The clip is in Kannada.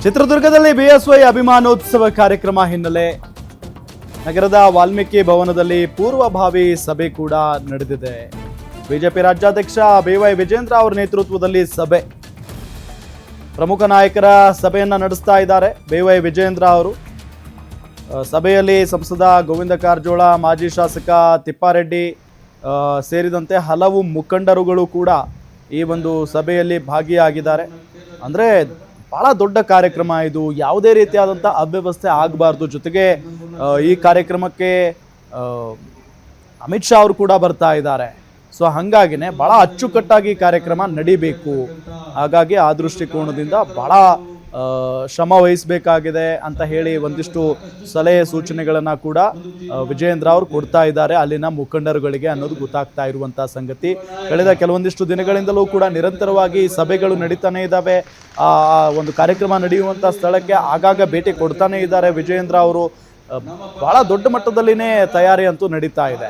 ಚಿತ್ರದುರ್ಗದಲ್ಲಿ ಬಿಎಸ್ವೈ ಅಭಿಮಾನೋತ್ಸವ ಕಾರ್ಯಕ್ರಮ ಹಿನ್ನೆಲೆ ನಗರದ ವಾಲ್ಮೀಕಿ ಭವನದಲ್ಲಿ ಪೂರ್ವಭಾವಿ ಸಭೆ ಕೂಡ ನಡೆದಿದೆ. ಬಿಜೆಪಿ ರಾಜ್ಯಾಧ್ಯಕ್ಷ ಬಿವೈ ವಿಜೇಂದ್ರ ಅವರ ನೇತೃತ್ವದಲ್ಲಿ ಸಭೆ, ಪ್ರಮುಖ ನಾಯಕರ ಸಭೆಯನ್ನ ನಡೆಸ್ತಾ ಇದ್ದಾರೆ ಬಿವೈ ವಿಜೇಂದ್ರ ಅವರು. ಸಭೆಯಲ್ಲಿ ಸಂಸದ ಗೋವಿಂದ ಕಾರಜೋಳ, ಮಾಜಿ ಶಾಸಕ ತಿಪ್ಪಾರೆಡ್ಡಿ ಸೇರಿದಂತೆ ಹಲವು ಮುಖಂಡರುಗಳು ಕೂಡ ಈ ಒಂದು ಸಭೆಯಲ್ಲಿ ಭಾಗಿಯಾಗಿದ್ದಾರೆ. ಅಂದರೆ ಬಹಳ ದೊಡ್ಡ ಕಾರ್ಯಕ್ರಮ ಇದು, ಯಾವುದೇ ರೀತಿಯಾದಂಥ ಅವ್ಯವಸ್ಥೆ ಆಗಬಾರ್ದು. ಜೊತೆಗೆ ಈ ಕಾರ್ಯಕ್ರಮಕ್ಕೆ ಅಮಿತ್ ಶಾ ಅವರು ಕೂಡ ಬರ್ತಾ ಇದ್ದಾರೆ. ಸೊ ಹಾಗಾಗಿನೇ ಬಹಳ ಅಚ್ಚುಕಟ್ಟಾಗಿ ಕಾರ್ಯಕ್ರಮ ನಡಿಬೇಕು. ಹಾಗಾಗಿ ಆ ದೃಷ್ಟಿಕೋನದಿಂದ ಬಹಳ ಶ್ರಮ ವಹಿಸಬೇಕಾಗಿದೆ ಅಂತ ಹೇಳಿ ಒಂದಿಷ್ಟು ಸಲಹೆ ಸೂಚನೆಗಳನ್ನು ಕೂಡ ವಿಜೇಂದ್ರ ಅವರು ಕೊಡ್ತಾ ಇದ್ದಾರೆ ಅಲ್ಲಿನ ಮುಖಂಡರುಗಳಿಗೆ ಅನ್ನೋದು ಗೊತ್ತಾಗ್ತಾ ಇರುವಂತಹ ಸಂಗತಿ. ಕಳೆದ ಕೆಲವೊಂದಿಷ್ಟು ದಿನಗಳಿಂದಲೂ ಕೂಡ ನಿರಂತರವಾಗಿ ಸಭೆಗಳು ನಡೀತಾನೆ ಇದ್ದಾವೆ. ಒಂದು ಕಾರ್ಯಕ್ರಮ ನಡೆಯುವಂಥ ಸ್ಥಳಕ್ಕೆ ಆಗಾಗ ಭೇಟಿ ಕೊಡ್ತಾನೆ ಇದ್ದಾರೆ ವಿಜೇಂದ್ರ ಅವರು. ಬಹಳ ದೊಡ್ಡ ಮಟ್ಟದಲ್ಲಿನೇ ತಯಾರಿ ಅಂತೂ ನಡೀತಾ ಇದೆ.